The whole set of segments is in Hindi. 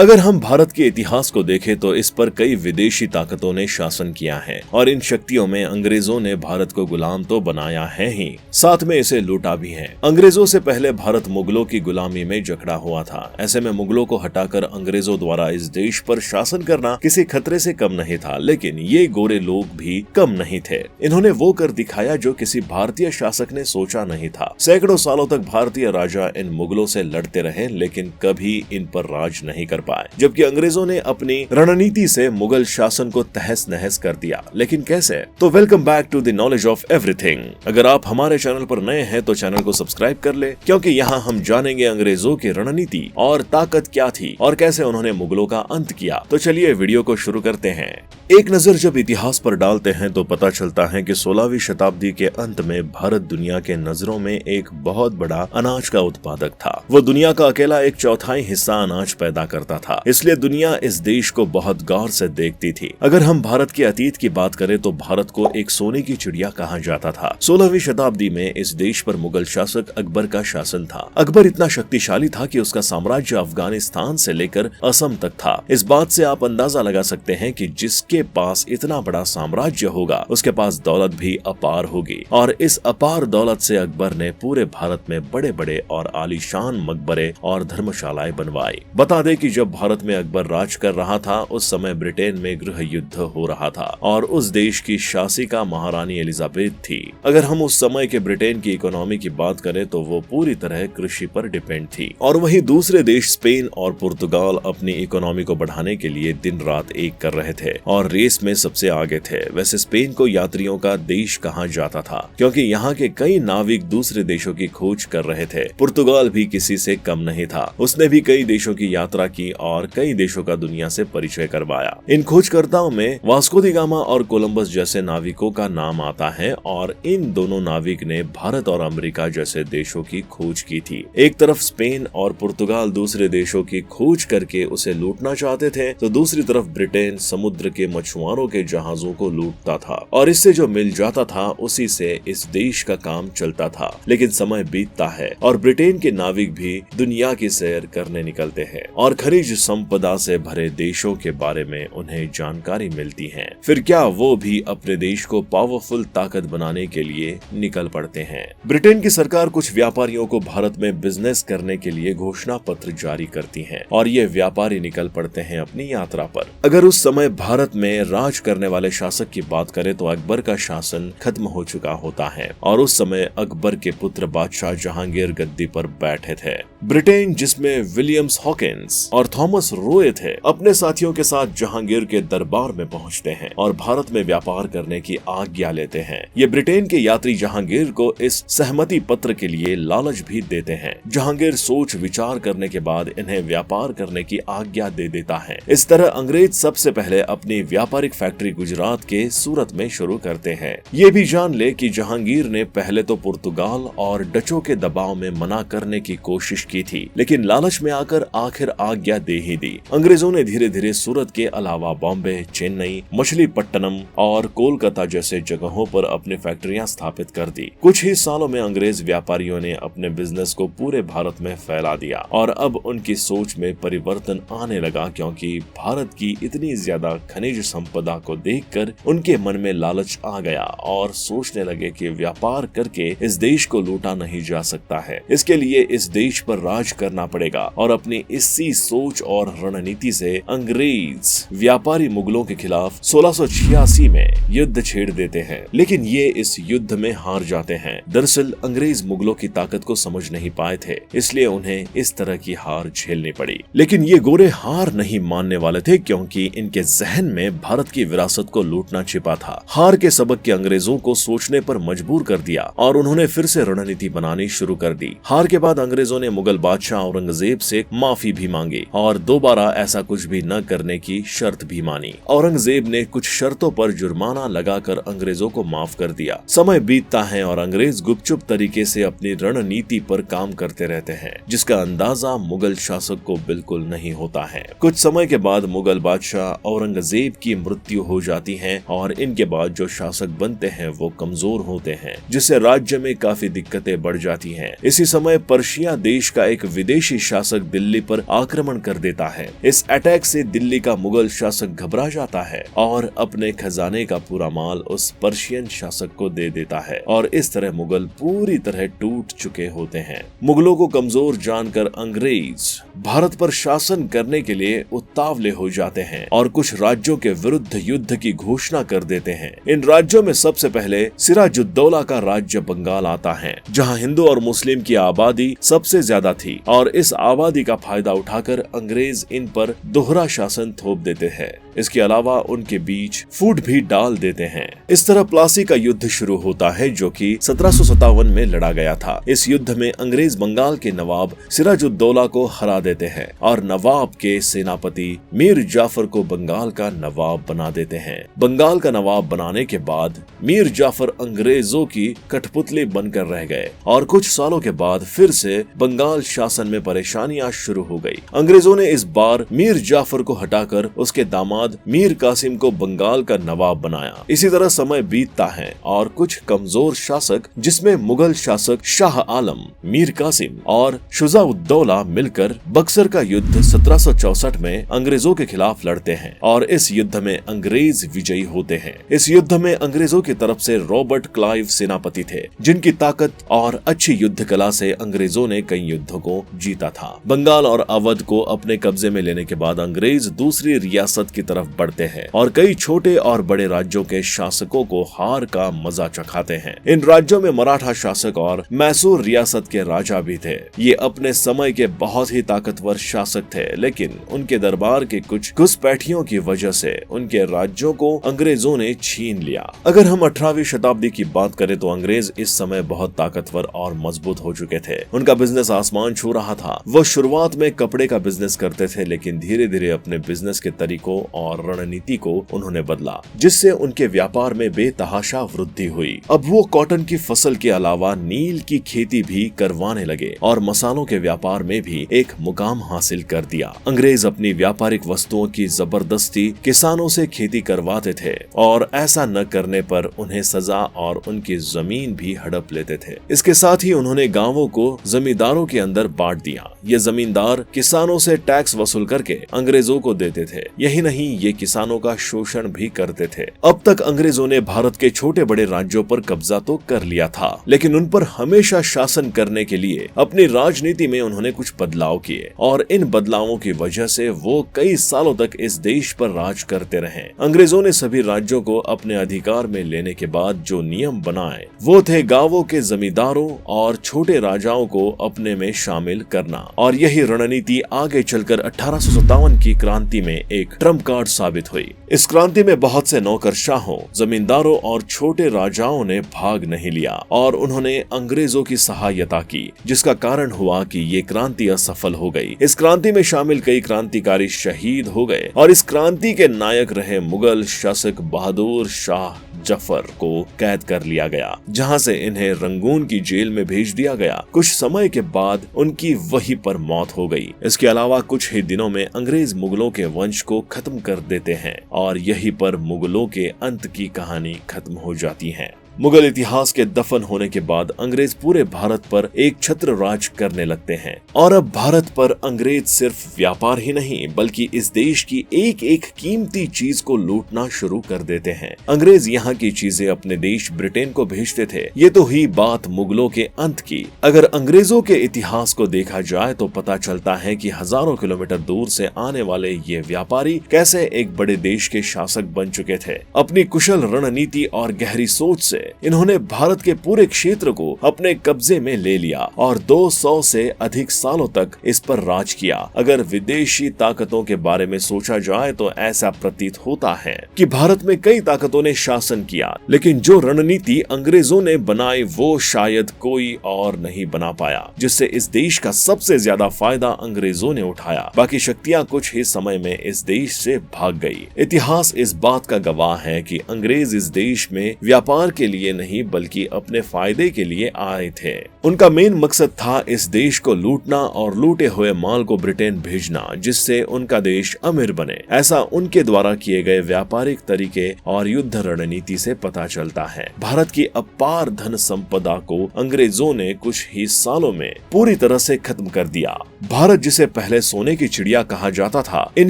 अगर हम भारत के इतिहास को देखें तो इस पर कई विदेशी ताकतों ने शासन किया है और इन शक्तियों में अंग्रेजों ने भारत को गुलाम तो बनाया है ही, साथ में इसे लूटा भी है। अंग्रेजों से पहले भारत मुगलों की गुलामी में जकड़ा हुआ था। ऐसे में मुगलों को हटाकर अंग्रेजों द्वारा इस देश पर शासन करना किसी खतरे से कम नहीं था, लेकिन ये गोरे लोग भी कम नहीं थे। इन्होंने वो कर दिखाया जो किसी भारतीय शासक ने सोचा नहीं था। सैकड़ों सालों तक भारतीय राजा इन मुगलों से लड़ते रहे, लेकिन कभी इन पर राज नहीं कर पाए, जबकि अंग्रेजों ने अपनी रणनीति से मुगल शासन को तहस नहस कर दिया। लेकिन कैसे? तो welcome back to the knowledge of everything. अगर आप हमारे चैनल पर नए हैं तो चैनल को सब्सक्राइब कर ले, क्योंकि यहाँ हम जानेंगे अंग्रेजों की रणनीति और ताकत क्या थी और कैसे उन्होंने मुगलों का अंत किया। तो चलिए वीडियो को शुरू करते हैं। एक नजर जब इतिहास पर डालते हैं तो पता चलता है कि 16वीं शताब्दी के अंत में भारत दुनिया के नजरों में एक बहुत बड़ा अनाज का उत्पादक था। वो दुनिया का अकेला 1/4 हिस्सा अनाज पैदा करता था, इसलिए दुनिया इस देश को बहुत गौर से देखती थी। अगर हम भारत के अतीत की बात करें तो भारत को एक सोने की चिड़िया कहा जाता था। 16वीं शताब्दी में इस देश पर मुगल शासक अकबर का शासन था। अकबर इतना शक्तिशाली था कि उसका साम्राज्य अफगानिस्तान से लेकर असम तक था। इस बात से आप अंदाजा लगा सकते हैं कि जिसके पास इतना बड़ा साम्राज्य होगा उसके पास दौलत भी अपार होगी, और इस अपार दौलत से अकबर ने पूरे भारत में बड़े बड़े और आलीशान मकबरे और धर्मशालाएं बनवाई। बता दें कि जब भारत में अकबर राज कर रहा था उस समय ब्रिटेन में गृह युद्ध हो रहा था और उस देश की शासिका महारानी एलिजाबेथ थी। अगर हम उस समय के ब्रिटेन की इकोनॉमी की बात करें तो वो पूरी तरह कृषि पर डिपेंड थी, और वहीं दूसरे देश स्पेन और पुर्तगाल अपनी इकोनॉमी को बढ़ाने के लिए दिन रात एक कर रहे थे और रेस में सबसे आगे थे। वैसे स्पेन को यात्रियों का देश कहा जाता था क्योंकि यहाँ के कई नाविक दूसरे देशों की खोज कर रहे थे। पुर्तगाल भी किसी से कम नहीं था, उसने भी कई देशों की यात्रा की और कई देशों का दुनिया से परिचय करवाया। इन खोजकर्ताओं में वास्को दी गामा और कोलंबस जैसे नाविकों का नाम आता है, और इन दोनों नाविक ने भारत और अमेरिका जैसे देशों की खोज की थी। एक तरफ स्पेन और पुर्तगाल दूसरे देशों की खोज करके उसे लूटना चाहते थे, तो दूसरी तरफ ब्रिटेन समुद्र के मछुआरों के जहाजों को लूटता था और इससे जो मिल जाता था उसी से इस देश का काम चलता था। लेकिन समय बीतता है और ब्रिटेन के नाविक भी दुनिया की सैर करने निकलते हैं और खनिज संपदा से भरे देशों के बारे में उन्हें जानकारी मिलती है। फिर क्या वो भी अपने देश को पावरफुल ताकत बनाने के लिए निकल पड़ते हैं। ब्रिटेन की सरकार कुछ व्यापारियों को भारत में बिजनेस करने के लिए घोषणा पत्र जारी करती है और ये व्यापारी निकल पड़ते हैं अपनी यात्रा पर। अगर उस समय भारत में राज करने वाले शासक की बात करें तो अकबर का शासन खत्म हो चुका होता है और उस समय अकबर के पुत्र बादशाह जहांगीर गद्दी पर बैठे थे। ब्रिटेन, जिसमें विलियम्स हॉकिंस और थॉमस रोए थे, अपने साथियों के साथ जहांगीर के दरबार में पहुंचते हैं और भारत में व्यापार करने की आज्ञा लेते हैं। ये ब्रिटेन के यात्री जहांगीर को इस सहमति पत्र के लिए लालच भी देते हैं। जहांगीर सोच विचार करने के बाद इन्हें व्यापार करने की आज्ञा दे देता है। इस तरह अंग्रेज सबसे पहले अपनी व्यापारिक फैक्ट्री गुजरात के सूरत में शुरू करते हैं। ये भी जान ले कि जहांगीर ने पहले तो पुर्तगाल और डचों के दबाव में मना करने की कोशिश की थी, लेकिन लालच में आकर आखिर आज्ञा दे ही दी। अंग्रेजों ने धीरे धीरे सूरत के अलावा बॉम्बे, चेन्नई, मछलीपट्टनम और कोलकाता जैसे जगहों पर अपनी फैक्ट्रियां स्थापित कर दी। कुछ ही सालों में अंग्रेज व्यापारियों ने अपने बिजनेस को पूरे भारत में फैला दिया और अब उनकी सोच में परिवर्तन आने लगा, क्योंकि भारत की इतनी ज्यादा खनिज संपदा को देखकर उनके मन में लालच आ गया और सोचने लगे कि व्यापार करके इस देश को लूटा नहीं जा सकता है, इसके लिए इस देश पर राज करना पड़ेगा। और अपनी इसी सोच और रणनीति से अंग्रेज व्यापारी मुगलों के खिलाफ 1686 में युद्ध छेड़ देते हैं, लेकिन ये इस युद्ध में हार जाते हैं। दरअसल अंग्रेज मुगलों की ताकत को समझ नहीं पाए थे, इसलिए उन्हें इस तरह की हार झेलनी पड़ी। लेकिन ये गोरे हार नहीं मानने वाले थे, क्योंकि इनके जहन में भारत की विरासत को लूटना छिपा था। हार के सबक के अंग्रेजों को सोचने पर मजबूर कर दिया और उन्होंने फिर से रणनीति बनानी शुरू कर दी। हार के बाद अंग्रेजों ने मुगल बादशाह औरंगजेब से माफी भी मांगी और दोबारा ऐसा कुछ भी न करने की शर्त भी मानी। औरंगजेब ने कुछ शर्तों पर जुर्माना लगाकर अंग्रेजों को माफ कर दिया। समय बीतता है और अंग्रेज गुपचुप तरीके से अपनी रणनीति पर काम करते रहते हैं, जिसका अंदाजा मुगल शासक को बिल्कुल नहीं होता है। कुछ समय के बाद मुगल बादशाह औरंगजेब की मृत्यु हो जाती है और इनके बाद जो शासक बनते हैं वो कमजोर होते हैं, जिससे राज्य में काफी दिक्कतें बढ़ जाती हैं। इसी समय पर्शिया देश का का एक विदेशी शासक दिल्ली पर आक्रमण कर देता है। इस अटैक से दिल्ली का मुगल शासक घबरा जाता है और अपने खजाने का पूरा माल उस पर्शियन शासक को दे देता है और इस तरह मुगल पूरी तरह टूट चुके होते हैं। मुगलों को कमजोर जानकर अंग्रेज भारत पर शासन करने के लिए उतावले हो जाते हैं और कुछ राज्यों के विरुद्ध युद्ध की घोषणा कर देते हैं। इन राज्यों में सबसे पहले सिराजुद्दौला का राज्य बंगाल आता है, जहां हिंदू और मुस्लिम की आबादी सबसे ज्यादा थी और इस आबादी का फायदा उठाकर अंग्रेज इन पर दोहरा शासन थोप देते हैं। इसके अलावा उनके बीच फूट भी डाल देते हैं। इस तरह प्लासी का युद्ध शुरू होता है, जो कि 1757 में लड़ा गया था। इस युद्ध में अंग्रेज बंगाल के नवाब सिराजुद्दौला को हरा देते हैं और नवाब के सेनापति मीर जाफर को बंगाल का नवाब बना देते हैं। बंगाल का नवाब बनाने के बाद मीर जाफर अंग्रेजों की कठपुतली बनकर रह गए और कुछ सालों के बाद फिर से बंगाल शासन में परेशानियां शुरू हो गई। अंग्रेजों ने इस बार मीर जाफर को हटाकर उसके दामाद मीर कासिम को बंगाल का नवाब बनाया। इसी तरह समय बीतता है और कुछ कमजोर शासक, जिसमें मुगल शासक शाह आलम, मीर कासिम और शुजाउद्दौला मिलकर बक्सर का युद्ध 1764 में अंग्रेजों के खिलाफ लड़ते हैं और इस युद्ध में अंग्रेज विजयी होते हैं। इस युद्ध में अंग्रेजों की तरफ से रॉबर्ट क्लाइव सेनापति थे, जिनकी ताकत और अच्छी युद्ध कला से अंग्रेजों ने कई युद्धों को जीता था। बंगाल और अवध को अपने कब्जे में लेने के बाद अंग्रेज दूसरी रियासत की तरफ बढ़ते हैं और कई छोटे और बड़े राज्यों के शासकों को हार का मजा चखाते हैं। इन राज्यों में मराठा शासक और मैसूर रियासत के राजा भी थे। ये अपने समय के बहुत ही ताकतवर शासक थे, लेकिन उनके दरबार के कुछ घुसपैठियों की वजह से उनके राज्यों को अंग्रेजों ने छीन लिया। अगर हम 18वीं शताब्दी की बात करें तो अंग्रेज इस समय बहुत ताकतवर और मजबूत हो चुके थे। उनका बिजनेस आसमान छू रहा था। वो शुरुआत में कपड़े का बिजनेस करते थे, लेकिन धीरे धीरे अपने बिजनेस के तरीकों और रणनीति को उन्होंने बदला, जिससे उनके व्यापार में बेतहाशा वृद्धि हुई। अब वो कॉटन की फसल के अलावा नील की खेती भी करवाने लगे और मसालों के व्यापार में भी एक मुकाम हासिल कर दिया। अंग्रेज अपनी व्यापारिक वस्तुओं की जबरदस्ती किसानों से खेती करवाते थे और ऐसा न करने पर उन्हें सजा और उनकी जमीन भी हड़प लेते थे। इसके साथ ही उन्होंने गांवों को जमींदारों के अंदर बांट दिया। ये जमींदार किसानों से टैक्स वसूल करके अंग्रेजों को देते थे। यही नहीं, ये किसानों का शोषण भी करते थे। अब तक अंग्रेजों ने भारत के छोटे बड़े राज्यों पर कब्जा तो कर लिया था, लेकिन उन पर हमेशा शासन करने के लिए अपनी राजनीति में उन्होंने कुछ बदलाव किए और इन बदलावों की वजह से वो कई सालों तक इस देश पर राज करते रहे। अंग्रेजों ने सभी राज्यों को अपने अधिकार में लेने के बाद जो नियम बनाए वो थे गांवों के जमींदारों और छोटे राजाओं को अपने में शामिल करना, और यही रणनीति आगे चलकर 1857 की क्रांति में एक ट्रम्प कार्ड साबित हुई। इस क्रांति में बहुत से नौकरशाहों, जमींदारों और छोटे राजाओं ने भाग नहीं लिया और उन्होंने अंग्रेजों की सहायता की, जिसका कारण हुआ कि ये क्रांति असफल हो गई। इस क्रांति में शामिल कई क्रांतिकारी शहीद हो गए और इस क्रांति के नायक रहे मुगल शासक बहादुर शाह जफर को कैद कर लिया गया, जहां से इन्हें रंगून की जेल में भेज दिया गया। कुछ समय के बाद उनकी वहीं पर मौत हो गई। इसके अलावा कुछ ही दिनों में अंग्रेज मुगलों के वंश को खत्म कर देते हैं और यहीं पर मुगलों के अंत की कहानी खत्म हो जाती है। मुगल इतिहास के दफन होने के बाद अंग्रेज पूरे भारत पर एक छत्र राज करने लगते हैं और अब भारत पर अंग्रेज सिर्फ व्यापार ही नहीं बल्कि इस देश की एक एक कीमती चीज को लूटना शुरू कर देते हैं। अंग्रेज यहाँ की चीजें अपने देश ब्रिटेन को भेजते थे। ये तो हुई बात मुगलों के अंत की। अगर अंग्रेजों के इतिहास को देखा जाए तो पता चलता है कि हजारों किलोमीटर दूर से आने वाले ये व्यापारी कैसे एक बड़े देश के शासक बन चुके थे। अपनी कुशल रणनीति और गहरी सोच से इन्होंने भारत के पूरे क्षेत्र को अपने कब्जे में ले लिया और 200 से अधिक सालों तक इस पर राज किया। अगर विदेशी ताकतों के बारे में सोचा जाए तो ऐसा प्रतीत होता है कि भारत में कई ताकतों ने शासन किया, लेकिन जो रणनीति अंग्रेजों ने बनाई वो शायद कोई और नहीं बना पाया, जिससे इस देश का सबसे ज्यादा फायदा अंग्रेजों ने उठाया। बाकी शक्तियां कुछ ही समय में इस देश से भाग गई। इतिहास इस बात का गवाह है कि अंग्रेज इस देश में व्यापार के लिए नहीं बल्कि अपने फायदे के लिए आए थे। उनका मेन मकसद था इस देश को लूटना और लूटे हुए माल को ब्रिटेन भेजना, जिससे उनका देश अमीर बने। ऐसा उनके द्वारा किए गए व्यापारिक तरीके और युद्ध रणनीति से पता चलता है। भारत की अपार धन संपदा को अंग्रेजों ने कुछ ही सालों में पूरी तरह से खत्म कर दिया। भारत जिसे पहले सोने की चिड़िया कहा जाता था, इन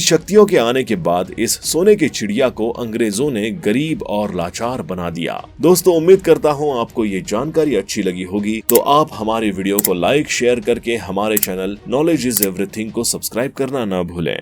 शक्तियों के आने के बाद इस सोने की चिड़िया को अंग्रेजों ने गरीब और लाचार बना दिया। दोस्तों, उम्मीद करता हूँ आपको ये जानकारी अच्छी लगी होगी, तो आप हमारी वीडियो को लाइक शेयर करके हमारे चैनल नॉलेज इज एवरीथिंग को सब्सक्राइब करना ना भूलें।